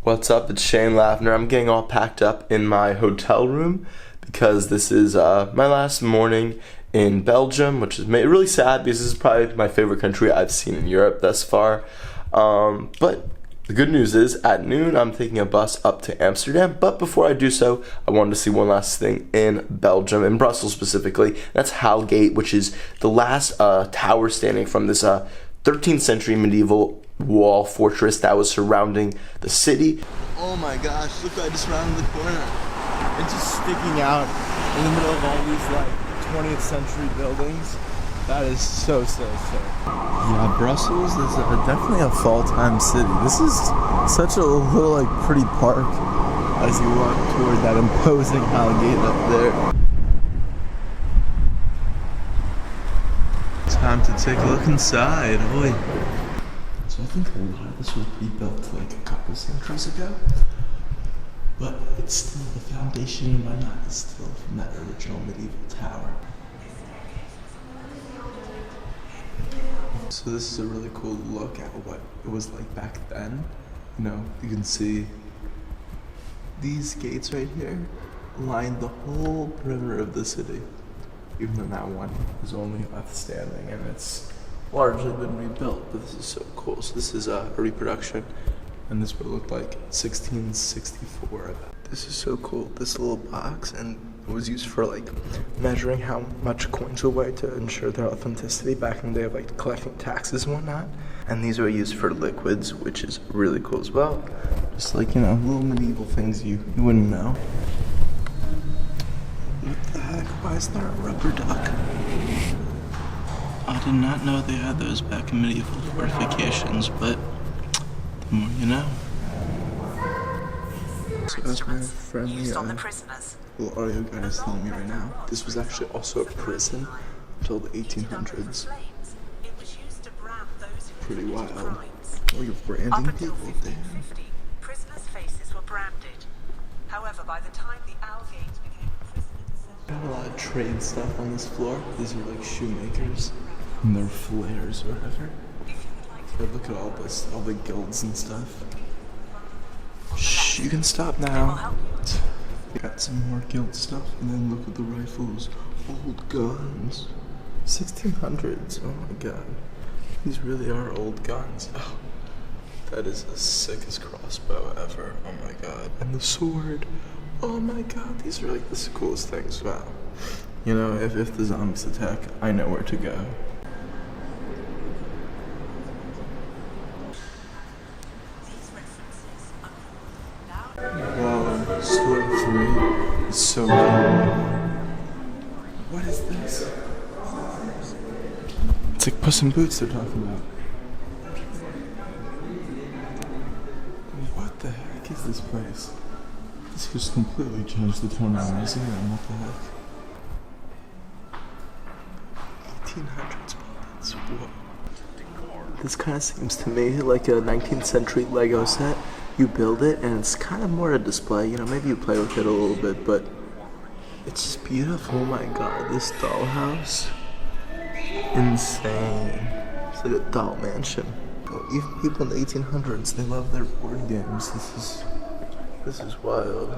What's up? It's Shane Lavner. I'm getting all packed up in my hotel room because this is my last morning in Belgium, which is really sad because this is probably my favorite country I've seen in Europe thus far. But the good news is at noon I'm taking a bus up to Amsterdam, but before I do so, I wanted to see one last thing in Belgium, in Brussels specifically. That's Halle, which is the last tower standing from this 13th century medieval wall fortress that was surrounding the city. Oh my gosh, look, I just rounded the corner. It's just sticking out in the middle of all these like 20th century buildings. That is so sick. Yeah, Brussels is definitely a fall-time city. This is such a little like pretty park as you walk toward that imposing Halle up there. Time to take a look inside. Boy. So I think a lot of this was rebuilt like a couple centuries ago, but it's still the foundation in my mind is still from that original medieval tower. So this is a really cool look at what it was like back then. You know, you can see these gates right here line the whole perimeter of the city, even though that one is only left standing and it's largely been rebuilt. But this is so cool. So this is a reproduction, and this would look like 1664. This is so cool. This little box, and it was used for like measuring how much coins would weigh to ensure their authenticity back in the day of like collecting taxes and whatnot. And these are used for liquids, which is really cool as well. Just like, you know, little medieval things you wouldn't know. What the heck? Why is there a rubber duck? I did not know they had those back in medieval fortifications, but the more you know. So as my friendly little audio guy is telling me right now, this was actually also a prison until the 1800s. Pretty wild. Oh, you're branding people, damn. Prisoners' faces were branded. However, by the time the Algates became a prison in the got a lot of trade stuff on this floor. These are like shoemakers and their flares or whatever. But look at all this, all the guilds and stuff. Shh, you can stop now. Got some more guild stuff, and then look at the rifles. Old guns. 1600s, oh my god. These really are old guns. Oh, that is the sickest crossbow ever. Oh my god. And the sword. Oh my god, these are like the coolest things. Wow. You know, if the zombies attack, I know where to go. Whoa, story 3 is so cool. What is this? It's like Puss in Boots they're talking about. What the heck is this place? This just completely changed the tone of the museum. What the heck? 1800s buildings. Whoa. This kind of seems to me like a 19th century Lego set. You build it and it's kind of more a display. You know, maybe you play with it a little bit, but it's just beautiful. Oh my god, this dollhouse. Insane. It's like a doll mansion. Even people in the 1800s, they love their board games. This is wild.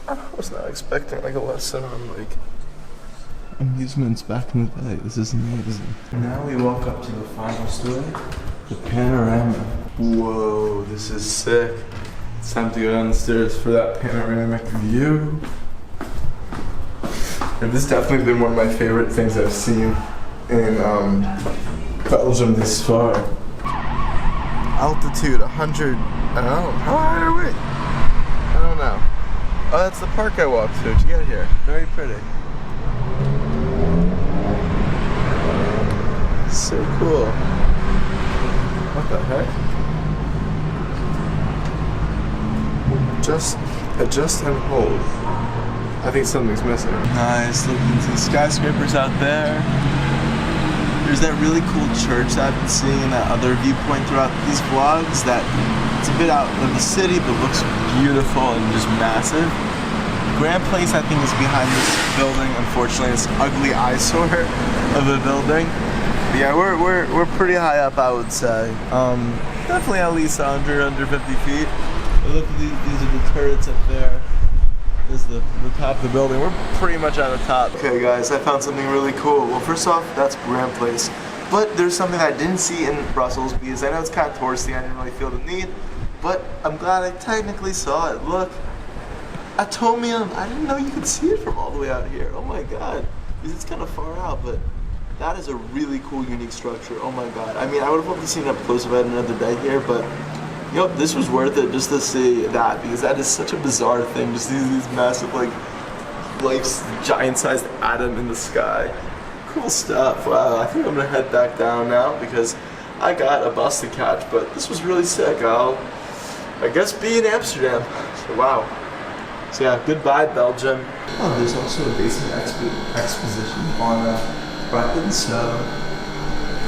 I was not expecting like a lesson on like amusements back in the day. This is amazing. Now we walk up to the final story, the panorama. Whoa, this is sick. It's time to go down the stairs for that panoramic view. And this has definitely been one of my favorite things I've seen in Belgium this far. Altitude 100, I don't know, how high are we? I don't know. Oh, that's the park I walked through to get here. Very pretty. So cool. What the heck? Adjust and hold. I think something's missing. Nice, looking to skyscrapers out there. There's that really cool church that I've been seeing in that other viewpoint throughout these vlogs that it's a bit out of the city but looks beautiful and just massive. Grand Place, I think, is behind this building. Unfortunately, it's an ugly eyesore of a building. Yeah, we're pretty high up, I would say. Definitely at least 150 feet. But look at these are the turrets up there. This is the top of the building. We're pretty much at the top. Okay guys, I found something really cool. Well, first off, that's Grand Place. But there's something I didn't see in Brussels because I know it's kind of touristy. I didn't really feel the need. But I'm glad I technically saw it. Look, Atomium. I didn't know you could see it from all the way out here. Oh my god. Because it's kind of far out, but that is a really cool, unique structure. Oh my god. I mean, I would have loved to see it up close if I had another day here, but yep, this was worth it just to see that because that is such a bizarre thing. Just these massive, like, life's giant-sized atom in the sky. Cool stuff. Wow, I think I'm gonna head back down now because I got a bus to catch, but this was really sick. I'll, I guess, be in Amsterdam. So, wow. So yeah, goodbye, Belgium. Oh, there's also a basic exposition on Brighton, so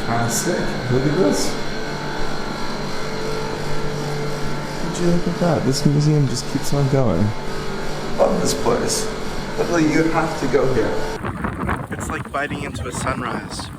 kind of sick. Look at this. Would you look at that? This museum just keeps on going. Love this place. Literally, you have to go here. It's like biting into a sunrise.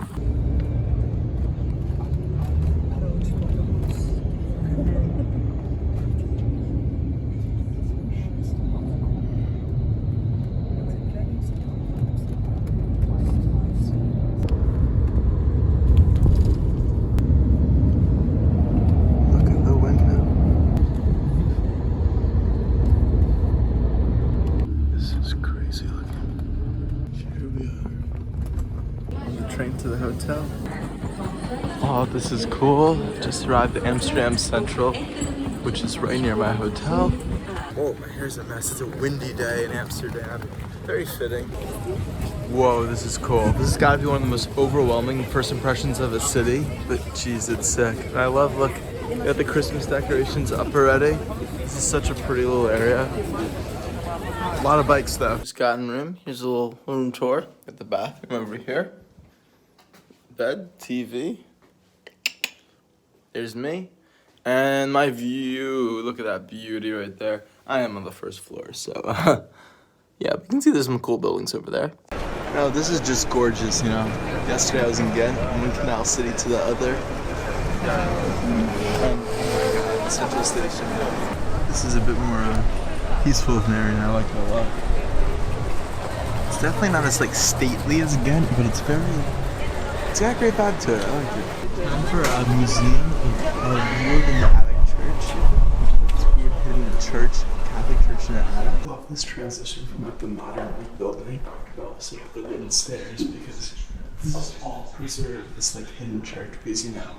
Train to the hotel. Oh, this is cool. Just arrived at Amsterdam Central, which is right near my hotel. Oh, my hair's a mess. It's a windy day in Amsterdam. Very fitting. Whoa, this is cool. This has got to be one of the most overwhelming first impressions of a city, but geez, it's sick. And I love, look, we got the Christmas decorations up already. This is such a pretty little area. A lot of bikes though. Just got in room. Here's a little room tour. Got the bathroom over here. Bed, TV. There's me. And my view. Look at that beauty right there. I am on the first floor, so yeah, we can see there's some cool buildings over there. No, this is just gorgeous, you know. Yesterday I was in Ghent, one Canal City to the other. Oh my god, Central Station. This is a bit more peaceful of an area, and I like it a lot. It's definitely not as like stately as Ghent, but it's got a great vibe to it. I like it. Time for a museum of Oude in the Attic Church, which is this weird hidden church, Catholic church in the attic. I love this transition from like the modern building, but also the wooden stairs because this is all preserved. This like hidden church because, you know,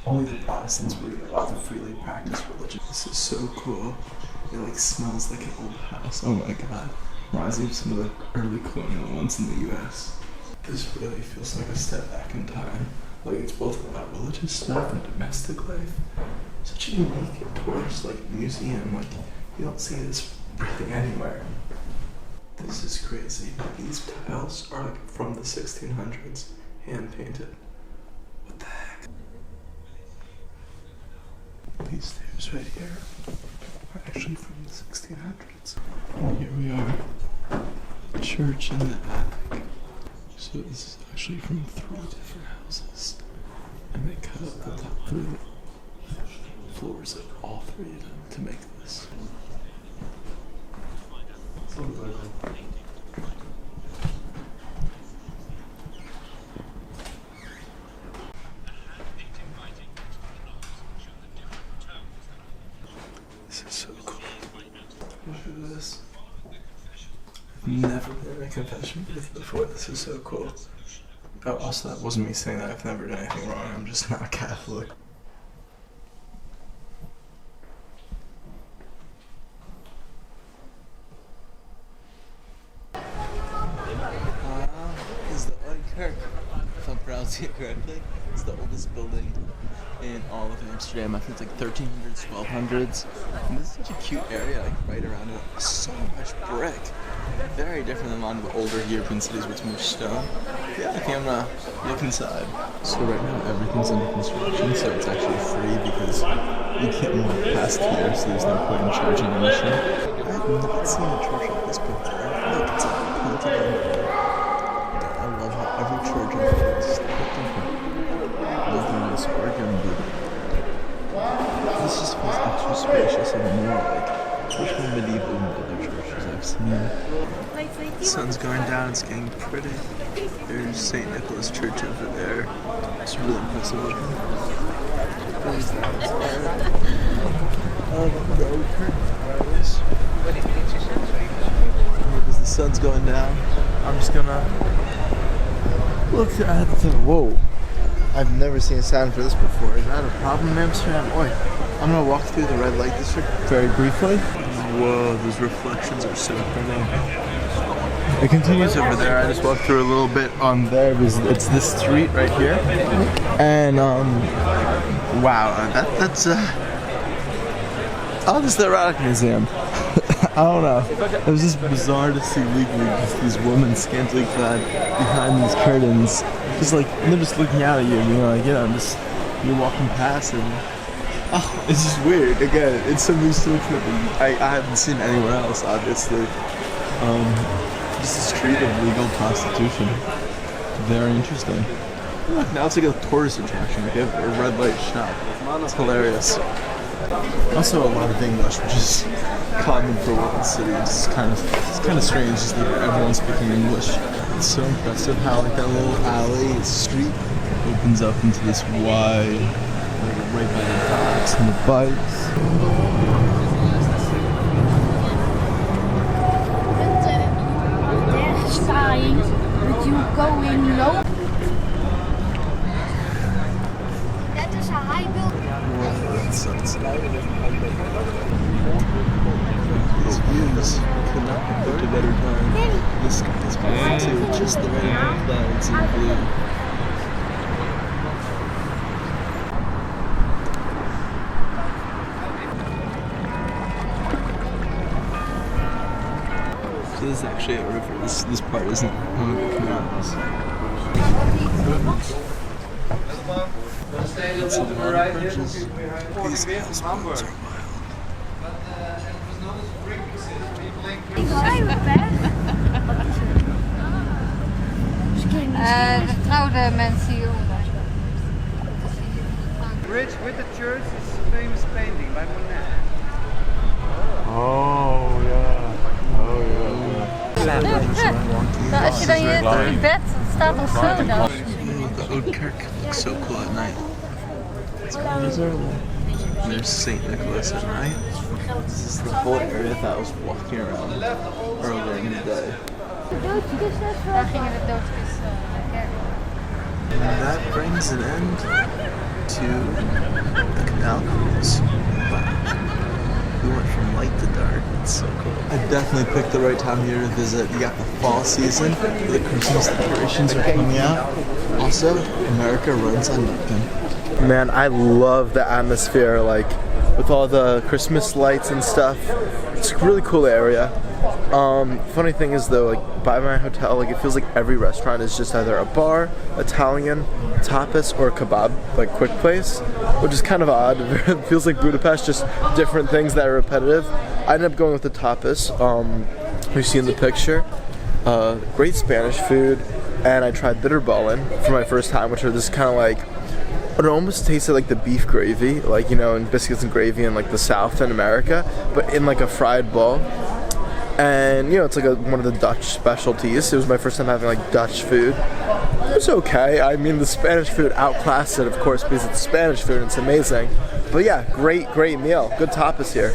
only the Protestants were allowed to freely practice religion. This is so cool. It like smells like an old house. Oh my god. Reminds me of some of the early colonial ones in the US. This really feels like a step back in time. Like it's both about religious stuff and domestic life. Such a unique tourist like museum. Like you don't see this really anywhere. This is crazy. These tiles are like from the 1600s, hand painted. What the heck? These stairs right here are actually from the 1600s. And here we are, church in the attic. So this is actually from 3 different houses, and they cut up the top 3 floors of all 3 of them to make this. This is so cool. Look at this. I've never been in a confession booth before. This is so cool. Oh, also, that wasn't me saying that I've never done anything wrong. I'm just not Catholic. This is the Oude Kerk, if I'm pronouncing it correctly. It's the oldest building in all of Amsterdam. I think it's like 1300s, 1200s. And this is such a cute area, like right around it. So much brick. Very different than a lot of the older European cities with more stone. Yeah, I think I'm gonna look inside. So right now everything's under construction, so it's actually free because you can't walk past here, so there's no point in charging admission. I have not seen a church like this before. Look, it's like painted on it. I love how every church I've been to is different. spacious and more like much more medieval than other churches I've seen. The sun's going down, it's getting pretty. There's St. Nicholas Church over there. It's really impressive looking. There's that. The old Kerk. As the sun's going down, I'm just gonna look at the. Whoa! I've never seen a sign for this before. Is that a problem in Amsterdam? Oi! I'm gonna walk through the red light district very briefly. Whoa, those reflections are so pretty. It continues over there. I just walked through a little bit on there because it's this street right here. And wow, that's oh, this is the Erotic Museum. I don't know. It was just bizarre to see legally just these women scantily clad behind these curtains, just like they're just looking out at you. You know, like just you're walking past and it's just weird. Again, it's some new stuff that I haven't seen anywhere else. Obviously, just a street of legal prostitution. Very interesting. Look, now it's like a tourist attraction. Like a red light shop. It's hilarious. Also, a lot of English, which is common for one city. It's kind of strange just that everyone's speaking English. It's so impressive how like that little alley street opens up into this wide, like right by the docks and the bikes. But you going low. That is a high building. These views could not have picked a better time. The sky is beautiful too, just the right amount of clouds and blue. So this is actually a river. This part isn't one of the canals. It's a lot of bridges. These houseboats are wild. Getrouwde mensen hieronder. Bridge with the church is a famous painting by Monet. Oh yeah. Als je dan je bed staat al zo dan. The Oude Kerk looks so cool at night. There's St. Nicholas at night. This is the whole area that I was walking around earlier in the day. Daar gingen de doodskist naar Kerk. And that brings an end to the Canal cruise. Wow. We went from light to dark. It's so cool. I definitely picked the right time here to visit. You got the fall season where the Christmas decorations are coming out. Also, America runs on nothing. Man, I love the atmosphere, like with all the Christmas lights and stuff. It's a really cool area. Funny thing is though, like by my hotel, like it feels like every restaurant is just either a bar, Italian, tapas, or a kebab, like quick place, which is kind of odd. It feels like Budapest, just different things that are repetitive. I ended up going with the tapas, you see in the picture. Great Spanish food, and I tried bitterballen for my first time, which are this kind of like, it almost tasted like the beef gravy, like, you know, in biscuits and gravy in like the South in America, but in like a fried ball. And, you know, it's like one of the Dutch specialties. It was my first time having like Dutch food. It was okay. I mean, the Spanish food outclassed it, of course, because it's Spanish food and it's amazing. But yeah, great meal. Good tapas here.